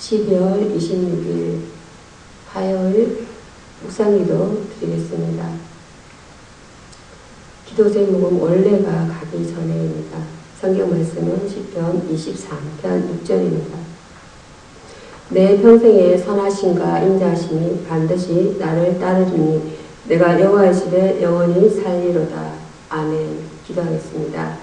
12월 26일 화요일 묵상기도 드리겠습니다. 기도 제목은 원래가 가기 전에입니다. 성경 말씀은 시편 23편 6절입니다. 내 평생의 선하심과 인자하심이 반드시 나를 따르리니 내가 여호와의 집에 영원히 살리로다. 아멘. 기도하겠습니다.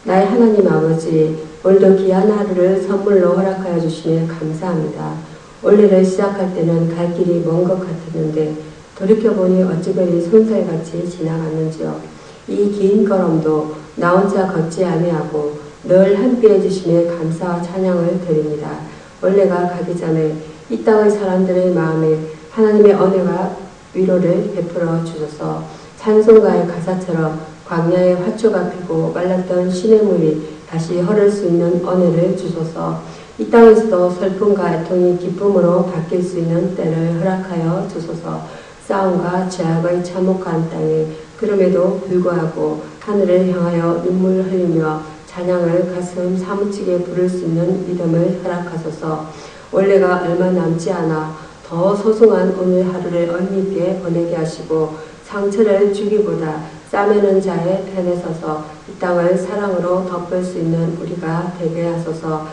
나의 하나님 아버지, 오늘도 귀한 하루를 선물로 허락하여 주시니 감사합니다. 올해를 시작할 때는 갈 길이 먼 것 같았는데 돌이켜보니 어찌 그리 손살같이 지나갔는지요. 이 긴 걸음도 나 혼자 걷지 아니하고 늘 함께해 주시니 감사와 찬양을 드립니다. 올해가 가기 전에 이 땅의 사람들의 마음에 하나님의 은혜와 위로를 베풀어 주셔서 찬송가의 가사처럼 광야에 화초가 피고 말랐던 시냇물이 다시 흐를 수 있는 은혜를 주소서. 이 땅에서도 슬픔과 애통이 기쁨으로 바뀔 수 있는 때를 허락하여 주소서. 싸움과 죄악의 참혹한 땅에 그럼에도 불구하고 하늘을 향하여 눈물 흘리며 찬양을 가슴 사무치게 부를 수 있는 믿음을 허락하소서. 원래가 얼마 남지 않아 더 소중한 오늘 하루를 의미있게 보내게 하시고 상처를 주기보다 싸매는 자의 편에 서서 이 땅을 사랑으로 덮을 수 있는 우리가 되게 하소서.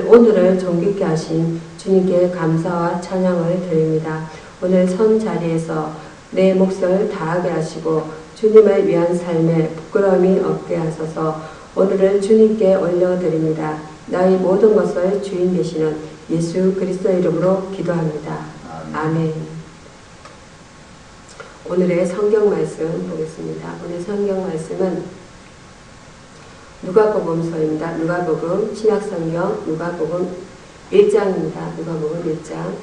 오늘을 정깃게 하신 주님께 감사와 찬양을 드립니다. 오늘 선 자리에서 내 몫을 다하게 하시고 주님을 위한 삶에 부끄러움이 없게 하소서. 오늘을 주님께 올려드립니다. 나의 모든 것을 주인 되시는 예수 그리스도의 이름으로 기도합니다. 아멘. 오늘의 성경 말씀 보겠습니다. 오늘 성경 말씀은 누가복음서입니다. 누가복음 신약성경 누가복음 1장입니다. 누가복음 1장.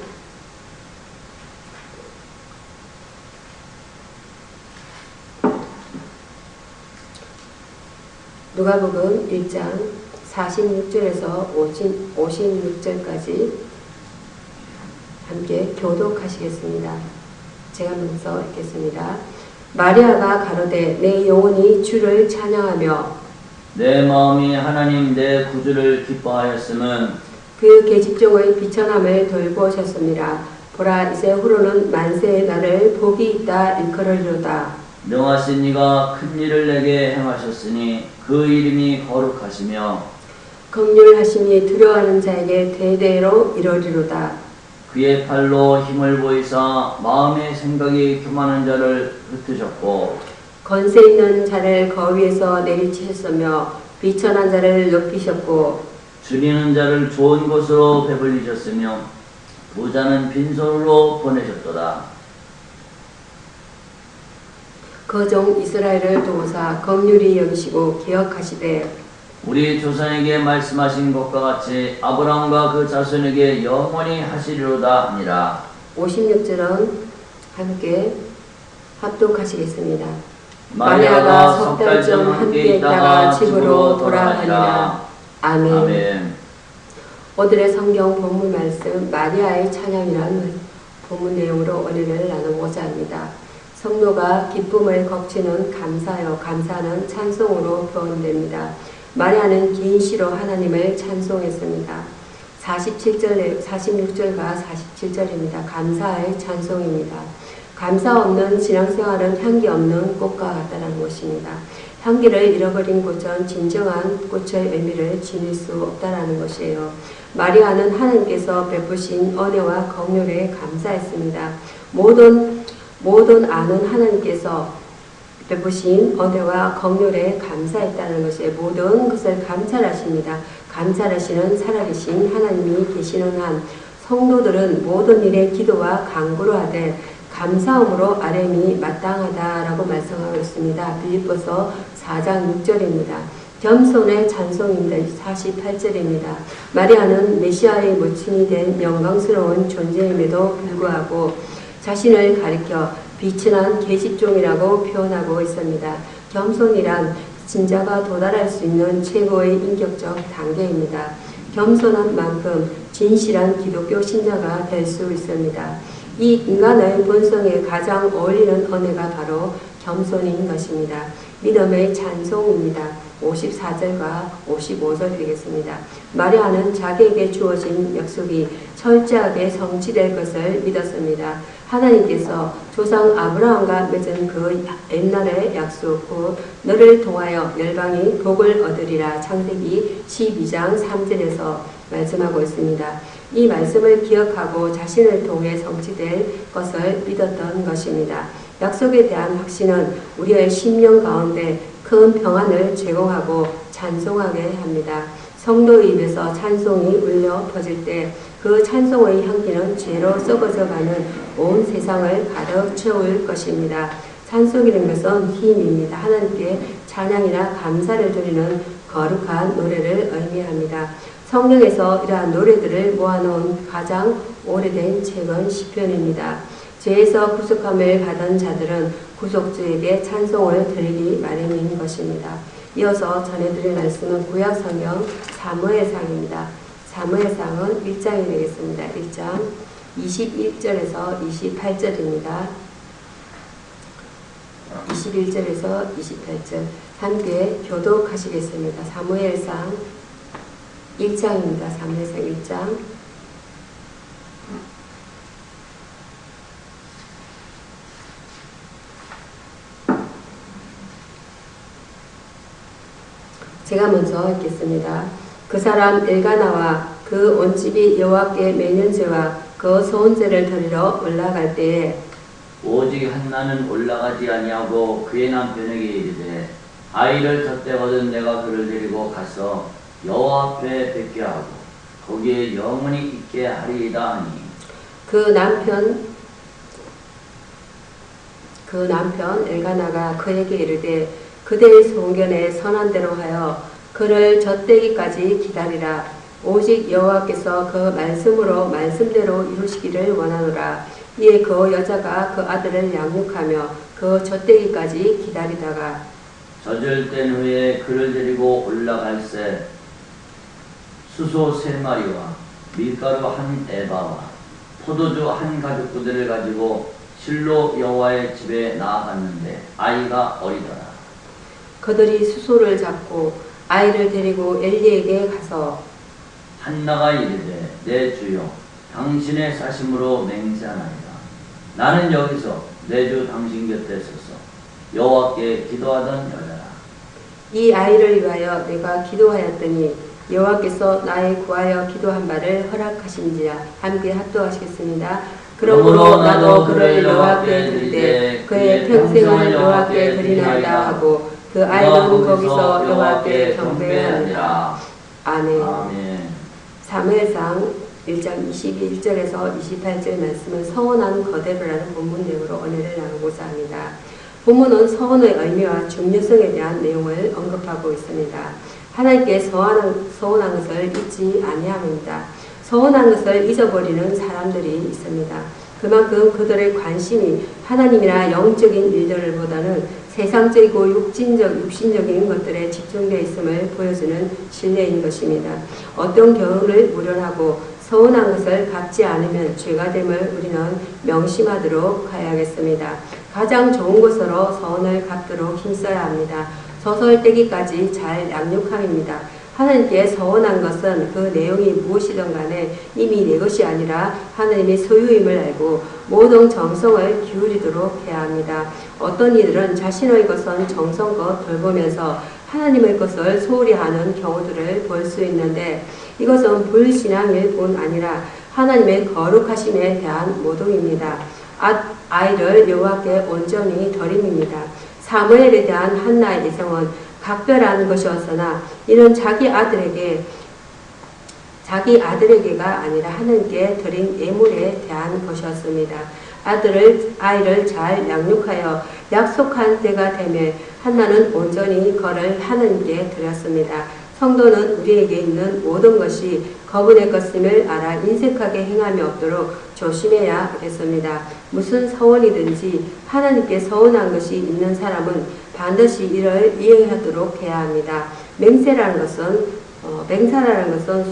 누가복음 1장 46절에서 56절까지 함께 교독하시겠습니다. 제가 먼저 읽겠습니다. 마리아가 가로되 내 영혼이 주를 찬양하며 내 마음이 하나님 내 구주를 기뻐하였음은 그 계집종의 비천함을 돌보셨습니다. 보라 이제 후로는 만세의 날을 복이 있다 일컬으리로다. 명하신 이가 큰 일을 내게 행하셨으니 그 이름이 거룩하시며 긍휼하심이 두려워하는 자에게 대대로 이르리로다. 그의 팔로 힘을 보이사 마음의 생각이 교만한 자를 흩으셨고 권세 있는 자를 거위에서 내리치셨으며 비천한 자를 높이셨고 줄이는 자를 좋은 곳으로 배불리셨으며 부자는 빈손으로 보내셨도다. 그 종 이스라엘을 도우사 긍휼히 여기시고 기억하시되 우리 조상에게 말씀하신 것과 같이 아브라함과 그 자손에게 영원히 하시리로다 하니라. 56절은 함께 합독하시겠습니다. 마리아가 석 달쯤 함께 있다가 집으로 돌아가니라. 아멘. 아멘. 오늘의 성경 본문 말씀 마리아의 찬양이라는 본문 내용으로 은혜를 나누고자 합니다. 성도가 기쁨을 거치는 감사요 감사는 찬송으로 표현됩니다. 마리아는 긴 시로 하나님을 찬송했습니다. 46절과 47절입니다. 감사의 찬송입니다. 감사 없는 신앙생활은 향기 없는 꽃과 같다는 것입니다. 향기를 잃어버린 꽃은 진정한 꽃의 의미를 지닐 수 없다는 것이에요. 마리아는 하나님께서 베푸신 은혜와 긍휼에 감사했습니다. 모든 아는 하나님께서 베푸신 은혜와 긍휼에 감사했다는 것에 모든 것을 감찰하십니다. 감찰하시는 살아계신 하나님이 계시는 한 성도들은 모든 일에 기도와 간구로 하되 감사함으로 아뢰미 마땅하다라고 말씀하고 있습니다. 빌립보서 4장 6절입니다. 겸손의 찬송입니다. 48절입니다. 마리아는 메시아의 모친이 된 영광스러운 존재임에도 불구하고 자신을 가리켜 비천한 계집종이라고 표현하고 있습니다. 겸손이란 진자가 도달할 수 있는 최고의 인격적 단계입니다. 겸손한 만큼 진실한 기독교 신자가 될 수 있습니다. 이 인간의 본성에 가장 어울리는 은혜가 바로 겸손인 것입니다. 믿음의 찬송입니다. 54절과 55절이 되겠습니다. 마리아는 자기에게 주어진 약속이 철저하게 성취될 것을 믿었습니다. 하나님께서 조상 아브라함과 맺은 그 옛날의 약속 곧 너를 통하여 열방이 복을 얻으리라 창세기 12장 3절에서 말씀하고 있습니다. 이 말씀을 기억하고 자신을 통해 성취될 것을 믿었던 것입니다. 약속에 대한 확신은 우리의 심령 가운데 큰 평안을 제공하고 찬송하게 합니다. 성도의 입에서 찬송이 울려 퍼질 때 그 찬송의 향기는 죄로 썩어져가는 온 세상을 가득 채울 것입니다. 찬송이라는 것은 힘입니다. 하나님께 찬양이나 감사를 드리는 거룩한 노래를 의미합니다. 성경에서 이러한 노래들을 모아놓은 가장 오래된 책은 시편입니다. 죄에서 구속함을 받은 자들은 구속주에게 찬송을 드리기 마련인 것입니다. 이어서 전해드릴 말씀은 구약성경 사무엘상입니다. 사무엘상은 1장이 되겠습니다. 1장 21절에서 28절입니다. 21절에서 28절 함께 교독하시겠습니다. 사무엘상 1장입니다. 사무엘상 1장 제가 먼저 읽겠습니다. 그 사람 엘가나와 그 온 집이 여호와께 매년제와 그 소원제를 드리러 올라갈 때에 오직 한나는 올라가지 아니하고 그의 남편에게 이르되 아이를 덧대거든 내가 그를 데리고 가서 여호와 앞에 뵙게 하고 거기에 영원히 있게 하리이다 하니 그 남편 엘가나가 그에게 이르되 그대의 소견에 선한 대로 하여 그를 젖대기까지 기다리라. 오직 여호와께서 그 말씀대로 이루시기를 원하노라. 이에 그 여자가 그 아들을 양육하며 그 젖대기까지 기다리다가 젖을 뗀 후에 그를 데리고 올라갈새 수소 3마리와 밀가루 1에바와 포도주 1가죽부대를 가지고 실로 여호와의 집에 나아갔는데 아이가 어리더라. 그들이 수소를 잡고 아이를 데리고 엘리에게 가서 한나가 이르되 내 주여 당신의 사심으로 맹세하나이다. 나는 여기서 내 주 당신 곁에 서서 여호와께 기도하던 여자라. 이 아이를 위하여 내가 기도하였더니 여호와께서 나의 구하여 기도한 바를 허락하신지라. 함께 합독하시겠습니다. 그러므로 나도 그를 여호와께 드리되 그의 평생을 여호와께 드리나이다 하고 그 아이는 거기서 여호와께 경배하니라. 아멘. 사무엘상 1장 21절에서 28절 말씀은 서원한 거대로라는 본문 내용으로 은혜를 나누고자 합니다. 본문은 서원의 의미와 중요성에 대한 내용을 언급하고 있습니다. 하나님께 서원한 것을 잊지 아니합니다. 서원한 것을 잊어버리는 사람들이 있습니다. 그만큼 그들의 관심이 하나님이나 영적인 일들보다는 세상적이고 육신적인 것들에 집중되어 있음을 보여주는 신뢰인 것입니다. 어떤 경우를 무련하고 서운한 것을 갚지 않으면 죄가 됨을 우리는 명심하도록 해야겠습니다. 가장 좋은 것으로 서운을 갚도록 힘써야 합니다. 소설떼기까지 잘 양육함입니다. 하나님께 서원한 것은 그 내용이 무엇이든 간에 이미 내 것이 아니라 하나님의 소유임을 알고 모든 정성을 기울이도록 해야 합니다. 어떤 이들은 자신의 것은 정성껏 돌보면서 하나님의 것을 소홀히 하는 경우들을 볼 수 있는데 이것은 불신앙일 뿐 아니라 하나님의 거룩하심에 대한 모독입니다. 아이를 여호와께 온전히 드림입니다. 사무엘에 대한 한나의 예성은 각별한 것이었으나 이는 자기 아들에게가 아니라 하나님께 드린 예물에 대한 것이었습니다. 아이를 잘 양육하여 약속한 때가 되매 한나는 온전히 그를 하나님께 드렸습니다. 성도는 우리에게 있는 모든 것이 거분의 것임을 알아 인색하게 행함이 없도록 조심해야 하겠습니다. 무슨 서원이든지 하나님께 서운한 것이 있는 사람은 반드시 이를 이행하도록 해야 합니다. 맹세라는 것은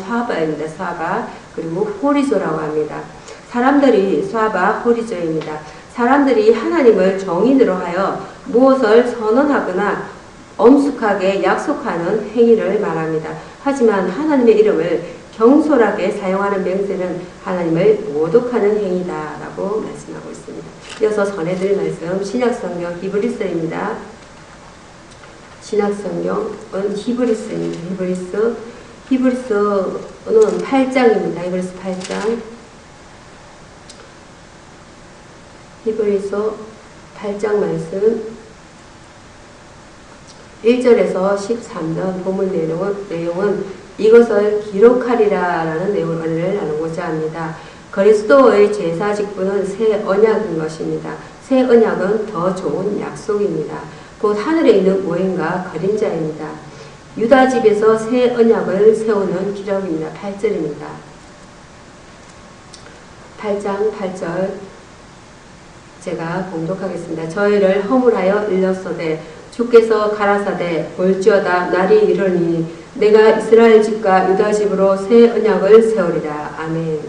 스와바입니다. 스와바 그리고 호리조라고 합니다. 사람들이 스와바 호리조입니다. 사람들이 하나님을 정인으로 하여 무엇을 선언하거나 엄숙하게 약속하는 행위를 말합니다. 하지만 하나님의 이름을 경솔하게 사용하는 맹세는 하나님을 모독하는 행위다라고 말씀하고 있습니다. 이어서 전해드릴 말씀 신약성경 히브리서입니다. 신약성경은 히브리서입니다. 히브리서는 8장입니다. 히브리서 8장. 히브리서 8장 말씀 1절에서 13절 본문 내용은 이것을 기록하리라 라는 내용을 나누고자 합니다. 그리스도의 제사 직분은 새 언약인 것입니다. 새 언약은 더 좋은 약속입니다. 곧 하늘에 있는 모형과 그림자입니다. 유다 집에서 새 언약을 세우는 기록입니다. 8절입니다. 8장 8절 제가 봉독하겠습니다. 저희를 허물하여 일렀으되 주께서 가라사대 볼지어다 날이 이르니 내가 이스라엘 집과 유다 집으로 새 언약을 세우리라. 아멘.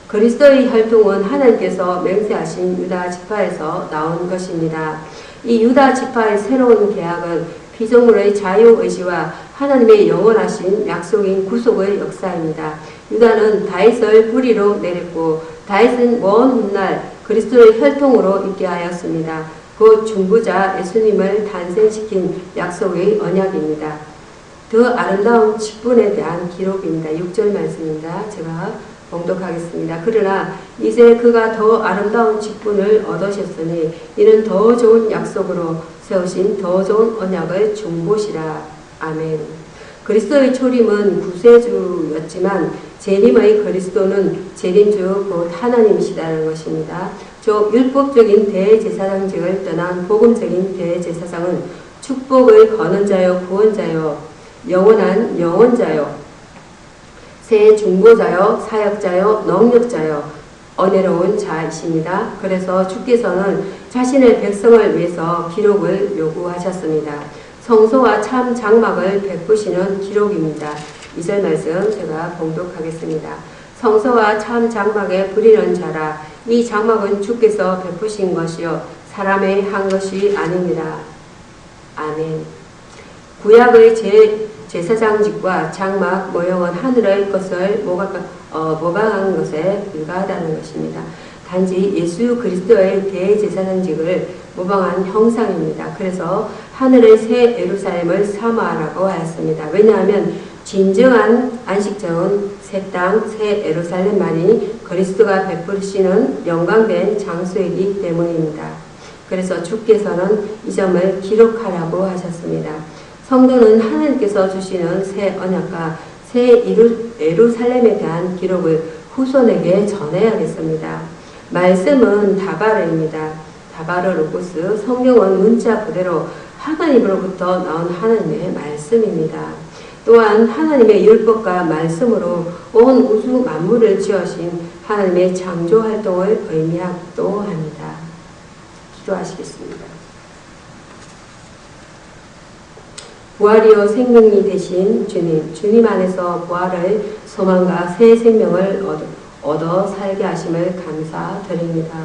그리스도의 혈통은 하나님께서 맹세하신 유다 지파에서 나온 것입니다. 이 유다 지파의 새로운 계약은 피조물의 자유의지와 하나님의 영원하신 약속인 구속의 역사입니다. 유다는 다윗을 뿌리로 내렸고 다윗은 먼 훗날 그리스도의 혈통으로 있게 하였습니다. 곧 중보자 예수님을 탄생시킨 약속의 언약입니다. 더 아름다운 직분에 대한 기록입니다. 6절 말씀입니다. 제가 봉독하겠습니다. 그러나 이제 그가 더 아름다운 직분을 얻으셨으니 이는 더 좋은 약속으로 세우신 더 좋은 언약을 중보시라. 아멘. 그리스도의 초림은 구세주였지만 재림의 그리스도는 재림주 곧 하나님이시다는 것입니다. 저 율법적인 대제사장직을 떠난 복음적인 대제사장은 축복을 거는 자요 구원자요 영원한 영원자요 새 중보자요 사역자요 능력자요 은혜로운 자이십니다. 그래서 주께서는 자신의 백성을 위해서 기록을 요구하셨습니다. 성소와 참 장막을 베푸시는 기록입니다. 2절 말씀 제가 봉독하겠습니다. 성소와 참 장막에 부리는 자라. 이 장막은 주께서 베푸신 것이요 사람의 한 것이 아닙니다. 아멘. 구약의 제사장직과 장막 모형은 하늘의 것을 모방한 것에 불과하다는 것입니다. 단지 예수 그리스도의 대제사장직을 모방한 형상입니다. 그래서 하늘의 새 예루살렘을 사모하라고 하였습니다. 왜냐하면 진정한 안식정은 새 땅, 새 예루살렘만이 그리스도가 베푸시는 영광된 장소이기 때문입니다. 그래서 주께서는 이 점을 기록하라고 하셨습니다. 성도는 하나님께서 주시는 새 언약과 새 예루살렘에 대한 기록을 후손에게 전해야겠습니다. 말씀은 다바르입니다. 다바르 로고스, 성경은 문자 그대로 하나님으로부터 나온 하나님의 말씀입니다. 또한 하나님의 율법과 말씀으로 온 우주 만물을 지으신 하나님의 창조 활동을 의미하기도 합니다. 기도하시겠습니다. 부활이요 생명이 되신 주님 안에서 부활을 소망과 새 생명을 얻어 살게 하심을 감사드립니다.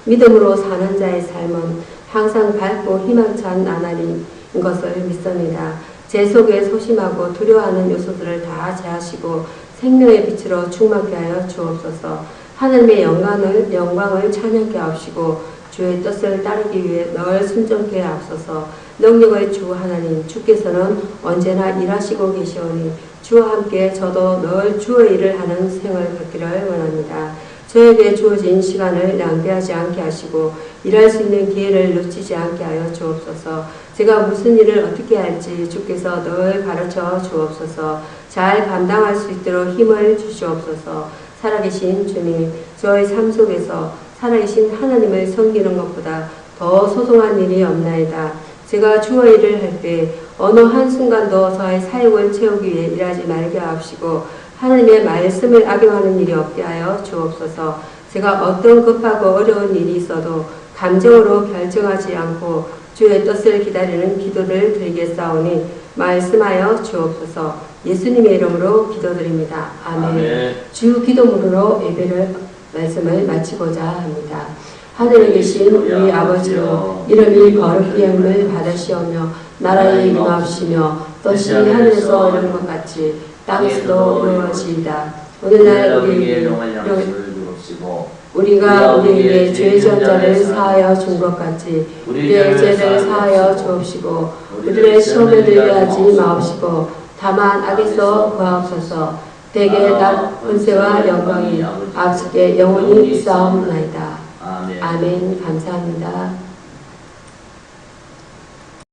믿음으로 사는 자의 삶은 항상 밝고 희망찬 나날인 것을 믿습니다. 제 속에 소심하고 두려워하는 요소들을 다 제하시고 생명의 빛으로 충만케 하여 주옵소서. 하나님의 영광을 찬양케 하시고 주의 뜻을 따르기 위해 늘 순종케 하옵소서. 능력의 주 하나님, 주께서는 언제나 일하시고 계시오니 주와 함께 저도 늘 주의 일을 하는 생을 갖기를 원합니다. 저에게 주어진 시간을 낭비하지 않게 하시고 일할 수 있는 기회를 놓치지 않게 하여 주옵소서. 제가 무슨 일을 어떻게 할지 주께서 늘 가르쳐 주옵소서. 잘 감당할 수 있도록 힘을 주시옵소서. 살아계신 주님, 저의 삶 속에서 살아계신 하나님을 섬기는 것보다 더 소중한 일이 없나이다. 제가 주의 일을 할 때 어느 한순간도 저의 사역을 채우기 위해 일하지 말게 하옵시고 하나님의 말씀을 악용하는 일이 없게 하여 주옵소서. 제가 어떤 급하고 어려운 일이 있어도 감정으로 결정하지 않고 주의 뜻을 기다리는 기도를 드리겠사오니 말씀하여 주옵소서. 예수님의 이름으로 기도드립니다. 아멘. 주 기도문으로 예배를 말씀을 마치고자 합니다. 하늘에 계신 우리 아버지여, 이름이 거룩히 여김을 받으시오며 나라에 임하옵시며 뜻이 하늘에서 이룬 것 같이 땅에서도 이루어지이다. 오늘날 우리에게 용할 양식을 주옵시고 우리가 우리에게 죄 지은 자를 사하여 준 것 같이 우리의 죄를 사하여 주옵시고 우리를 시험에 들게 하지 마옵시고 다만 악에서 구하옵소서. 대개 나 권세와 영광이 아버지께 영원히 있사옵나이다. 아멘. 아멘. 감사합니다.